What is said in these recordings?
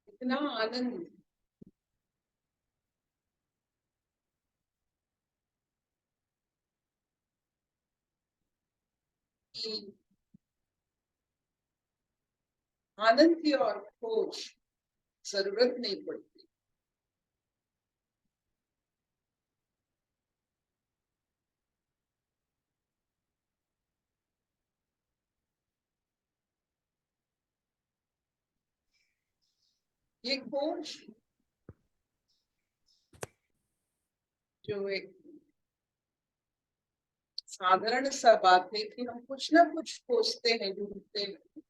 इतना आनंद की आनंद की और खोज जरूरत नहीं पड़ती। ये खोज जो एक साधारण सा बात है कि हम कुछ ना कुछ खोजते हैं, ढूंढते हैं,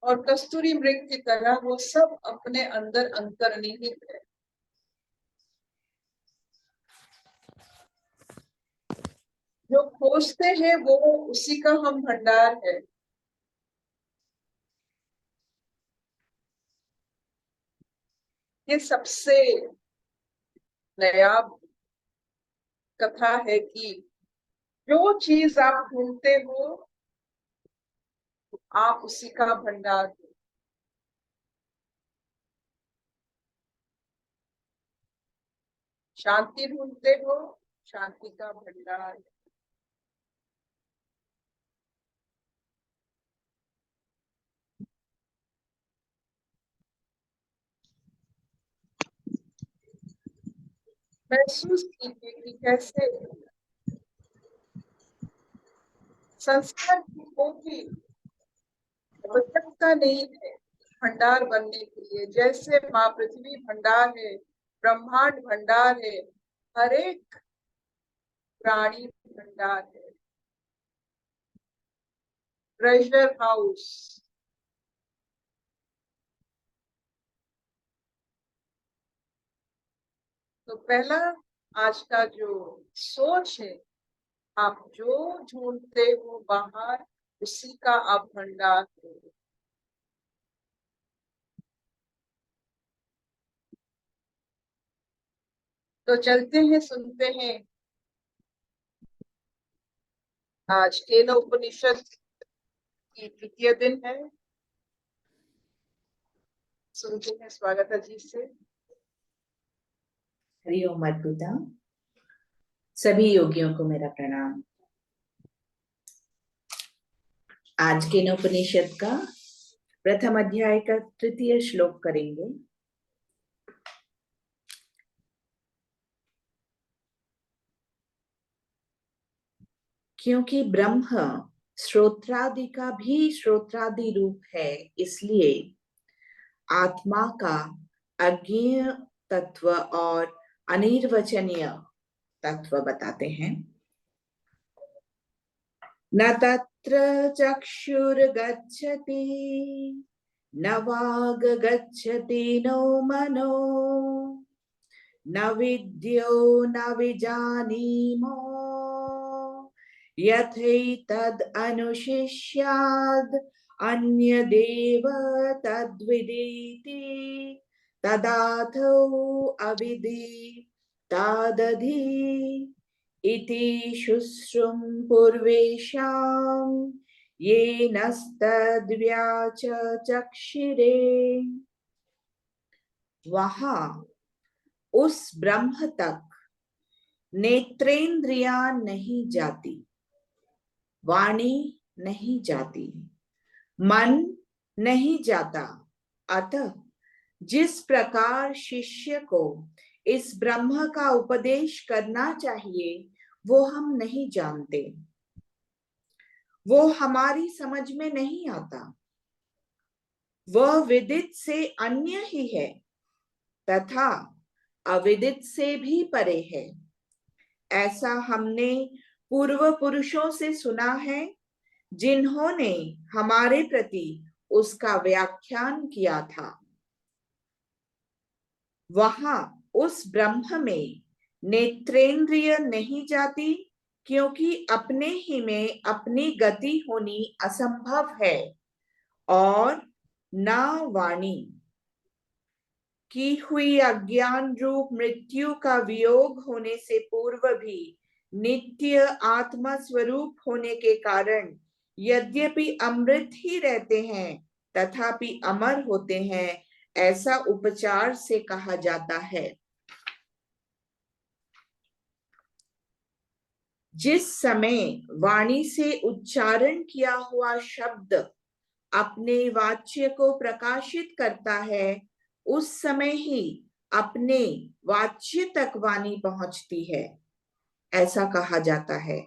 और कस्तूरी मृग की तरह वो सब अपने अंदर अंतर्निहित है। जो खोजते हैं वो उसी का हम भंडार है। ये सबसे नायाब कथा है कि जो चीज आप ढूंढते हो आप उसी का भंडार हो। शांति ढूंढते हो, शांति का भंडार। महसूस कीजिए कि कैसे संस्कार की कोई आवश्यकता नहीं है भंडार बनने के लिए। जैसे माँ पृथ्वी भंडार है, ब्रह्मांड भंडार है, हर एक प्राणी भंडार है, ट्रेजर हाउस। तो पहला आज का जो सोच है, आप जो ढूंढते हो बाहर उसी का आप भंडार हो। तो चलते हैं, सुनते हैं आज केन उपनिषद की तृतीय दिन है। सुनते हैं स्वागता जी से। हरि ओम अद्भुता। सभी योगियों को मेरा प्रणाम। आज के उपनिषद का प्रथम अध्याय का तृतीय श्लोक करेंगे। क्योंकि ब्रह्म श्रोत्रादि का भी श्रोत्रादि रूप है, इसलिए आत्मा का अज्ञेय तत्व और अनिर्वचनीय तत्व बताते हैं। न तत्र चक्षुर्गच्छति न वाग गच्छति नो मनो न विद्यो न विजानीमो यथैतद् अनुशिष्याद् अन्यदेव तद्विदिति तदाथो अविदि तादधि इति शुश्रुम पूर्वेशां येनस्तद्व्याच चक्षिरे। वहां उस ब्रह्म तक नेत्रेंद्रिया नहीं जाती, वाणी नहीं जाती, मन नहीं जाता। अतः जिस प्रकार शिष्य को इस ब्रह्म का उपदेश करना चाहिए वो हम नहीं जानते। वो हमारी समझ में नहीं आता। वह विदित से अन्य ही है तथा अविदित से भी परे है। ऐसा हमने पूर्व पुरुषों से सुना है, जिन्होंने हमारे प्रति उसका व्याख्यान किया था। वहां उस ब्रह्म में नेत्रेंद्रिय नहीं जाती, क्योंकि अपने ही में अपनी गति होनी असंभव है, और न वाणी की हुई अज्ञान रूप मृत्यु का वियोग होने से पूर्व भी नित्य आत्मा स्वरूप होने के कारण यद्यपि अमृत ही रहते हैं तथापि अमर होते हैं, ऐसा उपचार से कहा जाता है। जिस समय वाणी से उच्चारण किया हुआ शब्द अपने वाच्य को प्रकाशित करता है, उस समय ही अपने वाच्य तक वाणी पहुंचती है, ऐसा कहा जाता है।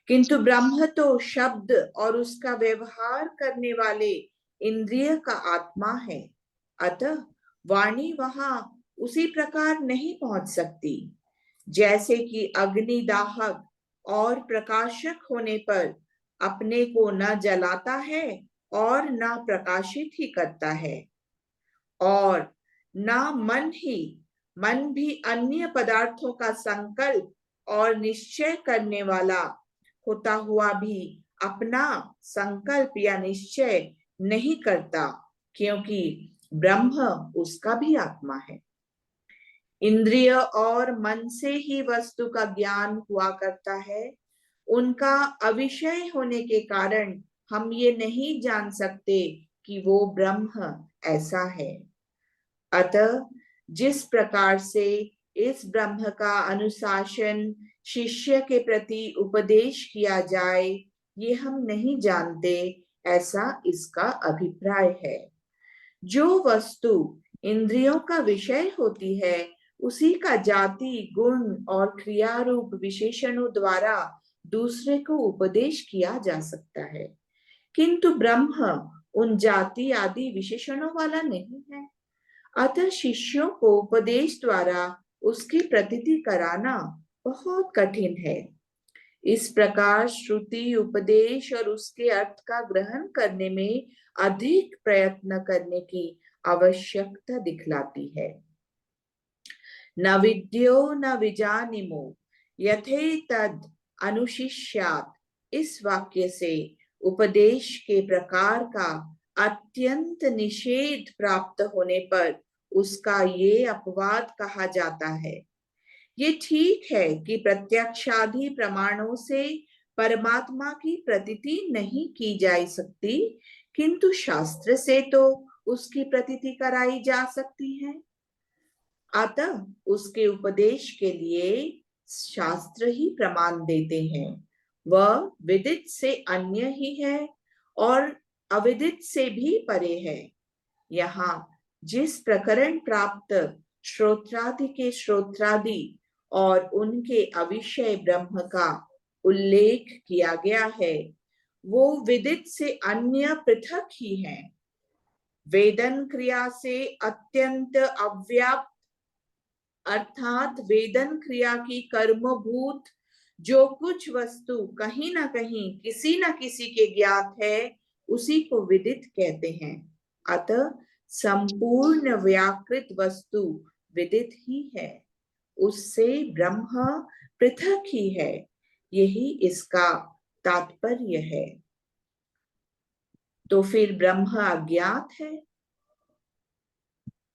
किंतु ब्रह्म तो शब्द और उसका व्यवहार करने वाले इंद्रिय का आत्मा है, अतः वाणी वहां उसी प्रकार नहीं पहुंच सकती। जैसे कि अग्निदाहक और प्रकाशक होने पर अपने को न जलाता है और न प्रकाशित ही करता है, और न मन भी अन्य पदार्थों का संकल्प और निश्चय करने वाला होता हुआ भी अपना संकल्प या निश्चय नहीं करता, क्योंकि ब्रह्म उसका भी आत्मा है। इंद्रिय और मन से ही वस्तु का ज्ञान हुआ करता है। उनका अविषय होने के कारण हम ये नहीं जान सकते कि वो ब्रह्म ऐसा है। अतः जिस प्रकार से इस ब्रह्म का अनुशासन शिष्य के प्रति उपदेश किया जाए, ये हम नहीं जानते, ऐसा इसका अभिप्राय है। जो वस्तु इंद्रियों का विषय होती है, उसी का जाति गुण और क्रिया रूप विशेषणों द्वारा दूसरे को उपदेश किया जा सकता है, किंतु ब्रह्म उन जाति आदि विशेषणों वाला नहीं है। अतः शिष्यों को उपदेश द्वारा उसकी प्रतीति कराना बहुत कठिन है। इस प्रकार श्रुति उपदेश और उसके अर्थ का ग्रहण करने में अधिक प्रयत्न करने की आवश्यकता दिखलाती है। न विद्यो न विजानिमो यथेतद अनुशिष्यात्, इस वाक्य से उपदेश के प्रकार का अत्यंत निषेध प्राप्त होने पर उसका ये अपवाद कहा जाता है। ये ठीक है कि प्रत्यक्षादि प्रमाणों से परमात्मा की प्रतीति नहीं की जा सकती, किंतु शास्त्र से तो उसकी प्रतीति कराई जा सकती है। अतः उसके उपदेश के लिए शास्त्र ही प्रमाण देते हैं। वह विदित से अन्य ही है और अविदित से भी परे है। यहाँ जिस प्रकरण प्राप्त श्रोत्रादि के श्रोत्रादि और उनके अविषय ब्रह्म का उल्लेख किया गया है, वो विदित से अन्य पृथक ही है। वेदन क्रिया से अत्यंत अव्याप्त, अर्थात वेदन क्रिया की कर्मभूत जो कुछ वस्तु कहीं ना कहीं किसी न किसी के ज्ञात है, उसी को विदित कहते हैं। अतः संपूर्ण व्याकृत वस्तु विदित ही है, उससे ब्रह्म पृथक ही है। यही इसका तात्पर्य है। तो फिर ब्रह्म अज्ञात है,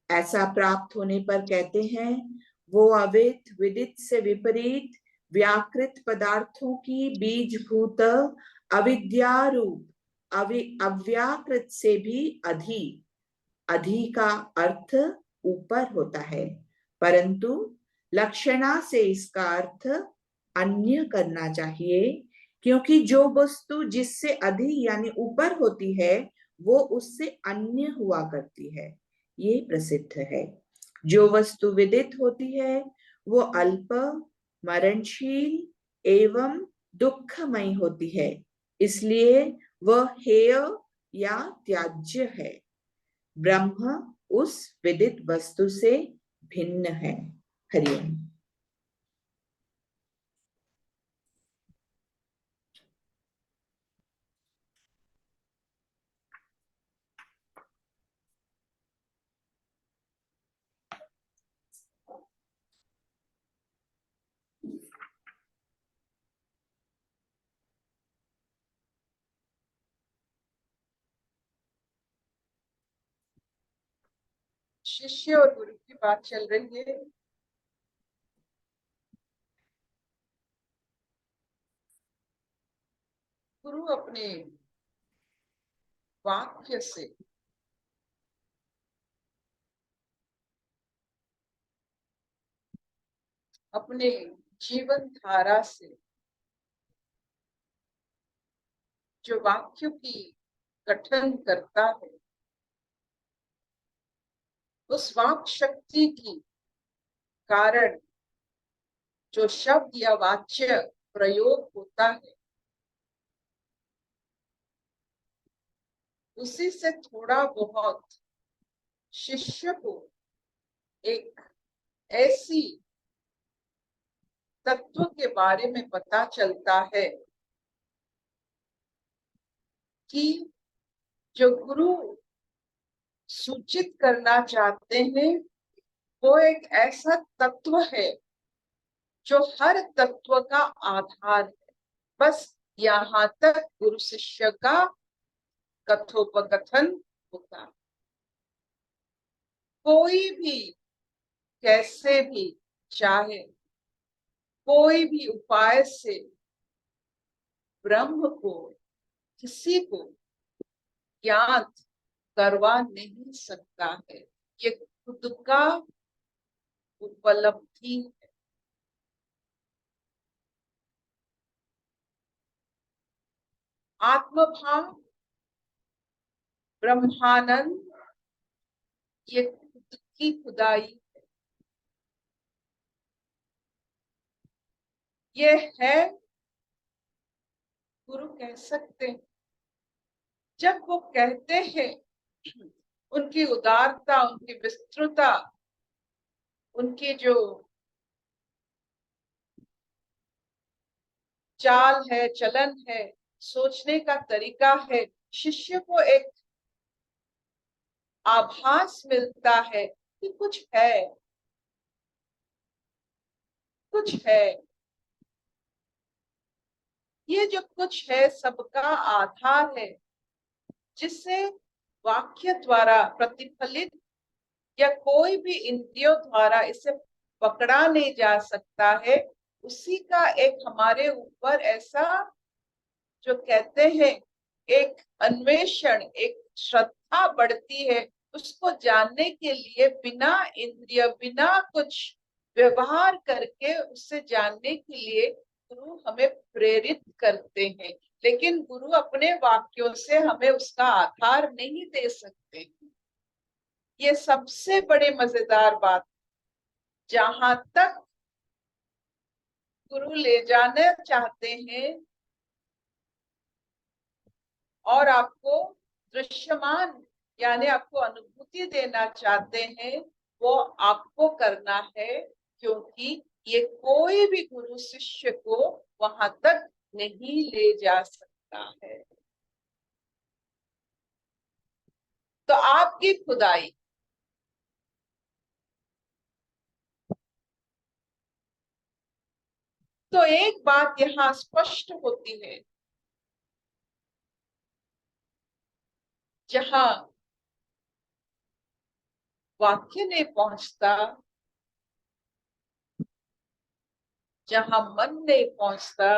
ऐसा प्राप्त होने पर कहते हैं वो अविद विदित से विपरीत व्याकृत पदार्थों की बीजभूत अविद्यारूप अव्याकृत से भी अधि का अर्थ ऊपर होता है, परंतु लक्षणा से इसका अर्थ अन्य करना चाहिए, क्योंकि जो वस्तु जिससे अधि यानी ऊपर होती है, वो उससे अन्य हुआ करती है। ये प्रसिद्ध है। जो वस्तु विदित होती है वो अल्प, मरणशील एवं दुखमय होती है, इसलिए वह हेय या त्याज्य है। ब्रह्म उस विदित वस्तु से भिन्न है। हरिओम। शिष्य और गुरु की बात चल रही है। गुरु अपने वाक्य से अपने जीवन धारा से जो वाक्य की गठन करता है, उस वाक शक्ति की कारण जो शब्द या वाच्य प्रयोग होता है, उसी से थोड़ा बहुत शिष्य को एक ऐसी तत्व के बारे में पता चलता है कि जो गुरु सूचित करना चाहते हैं वो एक ऐसा तत्व है जो हर तत्व का आधार है। बस यहाँ तक गुरु शिष्य का कथोपकथन होता है। कोई भी कैसे भी चाहे, कोई भी उपाय से ब्रह्म को किसी को ज्ञात करवा नहीं सकता है। ये खुद का उपलब्धि है। आत्मभाव, ब्रह्मानंद, ये खुद की खुदाई, ये है गुरु कह सकते हैं। जब वो कहते हैं, उनकी उदारता, उनकी विस्तृतता, उनकी जो चाल है, चलन है, सोचने का तरीका है, शिष्य को एक आभास मिलता है कि कुछ है, कुछ है। ये जो कुछ है सबका आधार है, जिससे वाक्य द्वारा प्रतिफलित या कोई भी इंद्रियों द्वारा इसे पकड़ा नहीं जा सकता है। उसी का एक हमारे ऊपर ऐसा जो कहते हैं एक अन्वेषण, एक श्रद्धा बढ़ती है उसको जानने के लिए। बिना इंद्रिय, बिना कुछ व्यवहार करके उससे जानने के लिए गुरु हमें प्रेरित करते हैं। लेकिन गुरु अपने वाक्यों से हमें उसका आधार नहीं दे सकते। ये सबसे बड़े मजेदार बात। जहां तक गुरु ले जाना चाहते हैं और आपको दृश्यमान यानी आपको अनुभूति देना चाहते हैं, वो आपको करना है, क्योंकि ये कोई भी गुरु शिष्य को वहां तक नहीं ले जा सकता है। तो आपकी खुदाई, तो एक बात यहाँ स्पष्ट होती है, जहां वाक्य नहीं पहुंचता, जहां मन नहीं पहुंचता,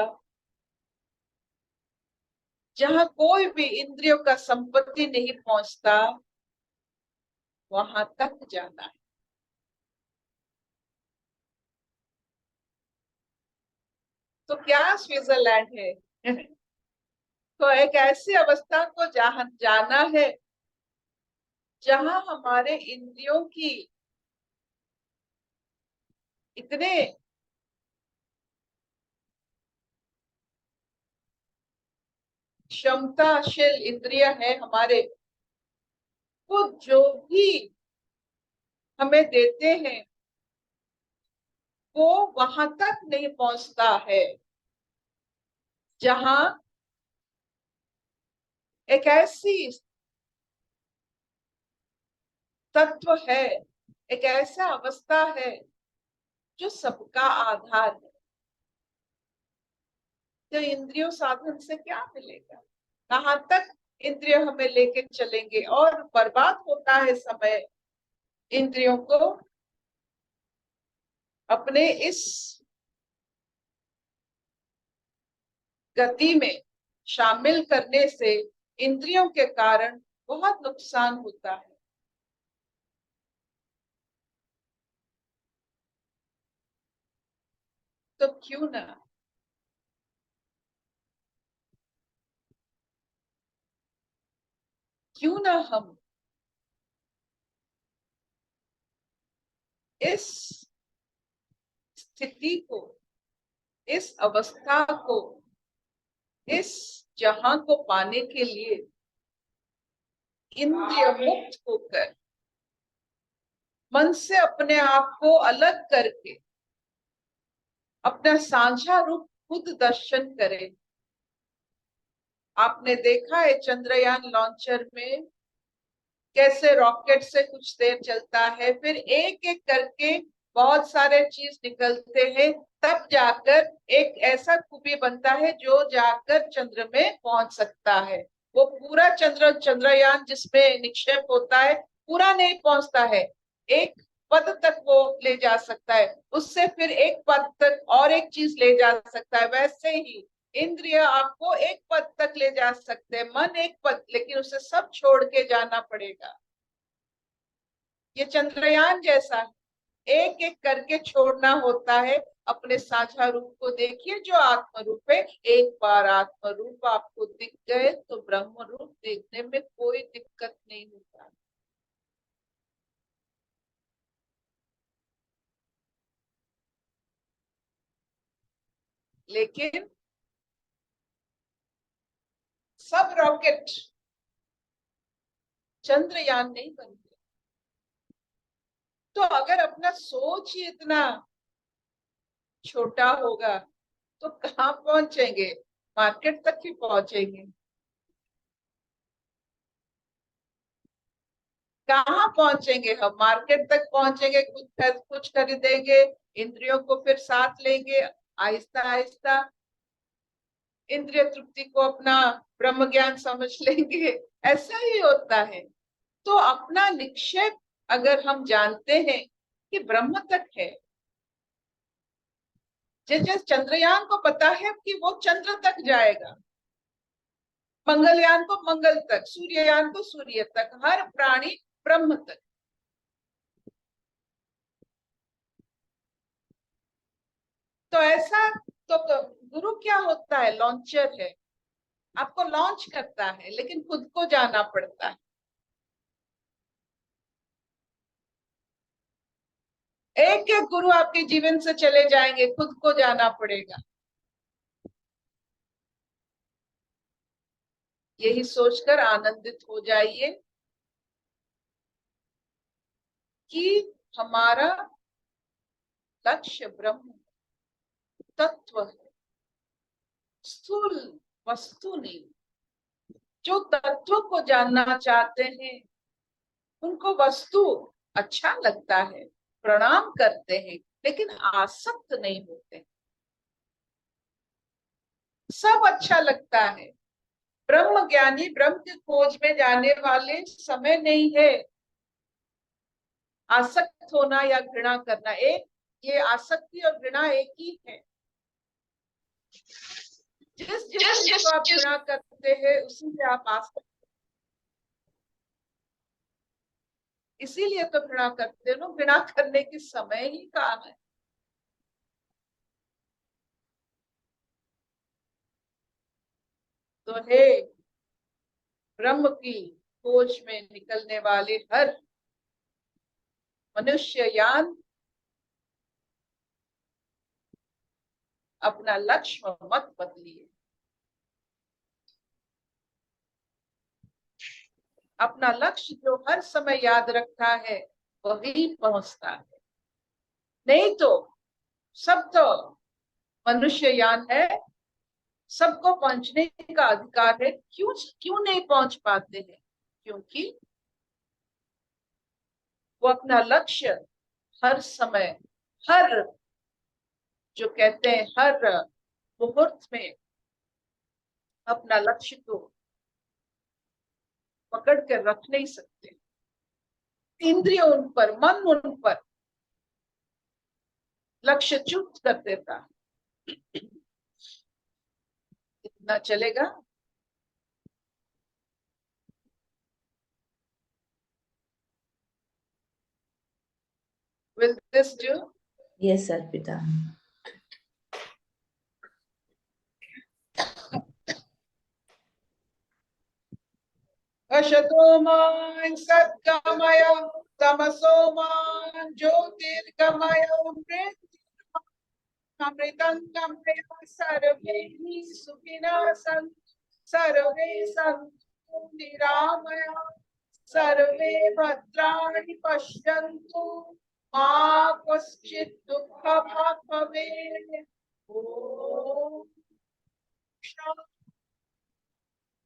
जहां कोई भी इंद्रियों का संपत्ति नहीं पहुंचता, वहां तक जाना है। तो क्या स्विट्जरलैंड है? तो एक ऐसी अवस्था को जहां जाना है जहां हमारे इंद्रियों की इतने क्षमताशील इंद्रिय है हमारे, वो जो भी हमें देते हैं वो वहां तक नहीं पहुंचता है जहां एक ऐसी तत्व है, एक ऐसा अवस्था है जो सबका आधार है। तो इंद्रियों साधन से क्या मिलेगा? कहाँ तक इंद्रिय हमें लेके चलेंगे, और बर्बाद होता है समय इंद्रियों को अपने इस गति में शामिल करने से। इंद्रियों के कारण बहुत नुकसान होता है। तो क्यों ना हम इस स्थिति को, इस अवस्था को, इस जहां को पाने के लिए इंद्रिय मुक्त होकर मन से अपने आप को अलग करके अपना साझा रूप खुद दर्शन करें। आपने देखा है चंद्रयान लॉन्चर में कैसे रॉकेट से कुछ देर चलता है, फिर एक एक करके बहुत सारे चीज निकलते हैं, तब जाकर एक ऐसा खूबी बनता है जो जाकर चंद्र में पहुंच सकता है। वो पूरा चंद्रयान जिसमें निक्षेप होता है पूरा नहीं पहुंचता है, एक पद तक वो ले जा सकता है, उससे फिर एक पद तक और एक चीज ले जा सकता है। वैसे ही इंद्रिय आपको एक पद तक ले जा सकते हैं, मन एक पद, लेकिन उसे सब छोड़ के जाना पड़ेगा। ये चंद्रयान जैसा है, एक एक करके छोड़ना होता है। अपने साझा रूप को देखिए जो आत्म रूप है। एक बार आत्म रूप आपको दिख गए तो ब्रह्म रूप देखने में कोई दिक्कत नहीं होता। लेकिन सब रॉकेट चंद्रयान नहीं बनते। तो अगर अपना सोच ही इतना छोटा होगा तो कहाँ पहुंचेंगे? मार्केट तक ही पहुंचेंगे। कहाँ पहुंचेंगे? हम मार्केट तक पहुंचेंगे, कुछ खरीदेंगे, इंद्रियों को फिर साथ लेंगे, आहिस्ता आहिस्ता इंद्रिय तृप्ति को अपना ब्रह्म ज्ञान समझ लेंगे। ऐसा ही होता है। तो अपना निक्षेप अगर हम जानते हैं कि ब्रह्म तक है, जैसे चंद्रयान को पता है कि वो चंद्र तक जाएगा, मंगलयान को मंगल तक, सूर्ययान को सूर्य तक, हर प्राणी ब्रह्म तक। तो ऐसा तो गुरु क्या होता है? लॉन्चर है, आपको लॉन्च करता है, लेकिन खुद को जाना पड़ता है। एक एक गुरु आपके जीवन से चले जाएंगे, खुद को जाना पड़ेगा। यही सोचकर आनंदित हो जाइए कि हमारा लक्ष्य ब्रह्म तत्व है, स्थूल वस्तु नहीं। जो तत्व को जानना चाहते हैं उनको वस्तु अच्छा लगता है, प्रणाम करते हैं, लेकिन आसक्त नहीं होते। सब अच्छा लगता है। ब्रह्म ज्ञानी ब्रह्म की खोज में जाने वाले समय नहीं है आसक्त होना या घृणा करना। एक ये आसक्ति और घृणा एक ही है। जिस जिस चीज को आप घृणा करते हैं उसी से आप आसक्त, इसीलिए तो घृणा करते हैं। घृणा करने की समय ही कहाँ है? तो हे ब्रह्म की खोज में निकलने वाले हर मनुष्ययान, अपना लक्ष्य मत बदलिए। अपना लक्ष्य जो हर समय याद रखता है वही पहुंचता है। नहीं तो सब तो मनुष्ययान है, सबको पहुंचने का अधिकार है, क्यों क्यों नहीं पहुंच पाते हैं? क्योंकि वो अपना लक्ष्य हर समय, हर, जो कहते हैं हर मुहूर्त में अपना लक्ष्य को पकड़ कर रख नहीं सकते। इंद्रिय उन पर, मन उन पर लक्ष्य च्युत कर देता है। इतना चलेगा? Will this do? Yes, Arpita. असतो मा सद्गमय तमसो मा ज्योतिर्गमय अमृतं गमय सर्वे सुखिनः सन्तु सर्वे सन्तु निरामया सर्वे भद्राणि पश्यन्तु मा कश्चित् दुःखभाग् भवेत्। ॐ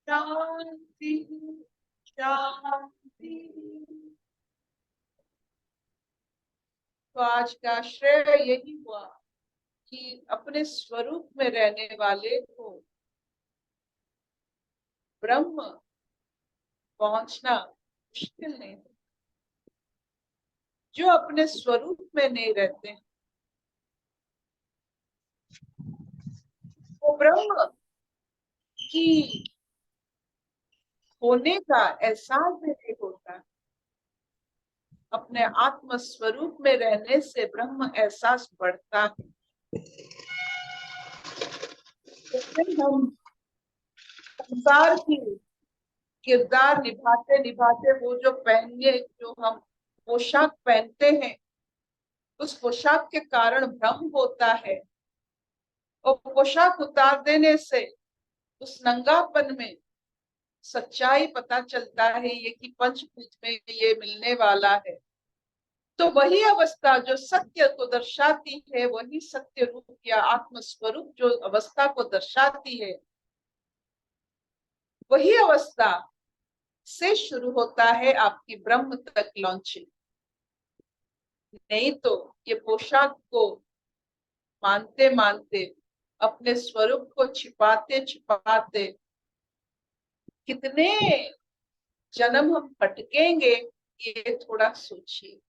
शान्ति शांति। तो आज का श्रेय यही हुआ कि अपने स्वरूप में रहने वाले को ब्रह्म पहुंचना मुश्किल नहीं है। जो अपने स्वरूप में नहीं रहते हैं वो ब्रह्म की होने का एहसास भी नहीं होता। अपने आत्म स्वरूप में रहने से ब्रह्म एहसास बढ़ता है। हम संसार की किरदार निभाते निभाते वो जो पहनिए, जो हम पोशाक पहनते हैं, उस पोशाक के कारण भ्रम होता है। और पोशाक उतार देने से उस नंगापन में सच्चाई पता चलता है, ये कि पंचभूत में ये मिलने वाला है। तो वही अवस्था जो सत्य को दर्शाती है, वही सत्य रूप या आत्म स्वरूप जो अवस्था को दर्शाती है, वही अवस्था से शुरू होता है आपकी ब्रह्म तक लॉन्चिंग। नहीं तो ये पोशाक को मानते मानते, अपने स्वरूप को छिपाते छिपाते कितने जन्म हम भटकेंगे, ये थोड़ा सोचिए।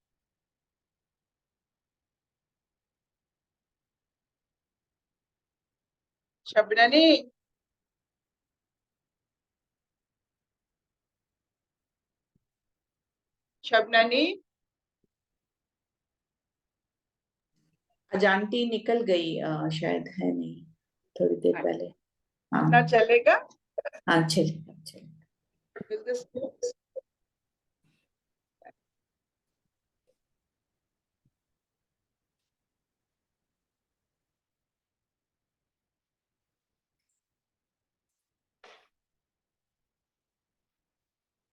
शबननी, शबननी, अजांटी निकल गई, शायद है नहीं, थोड़ी देर पहले। हाँ ना चलेगा? हाँ, चलिए चलिए। Will this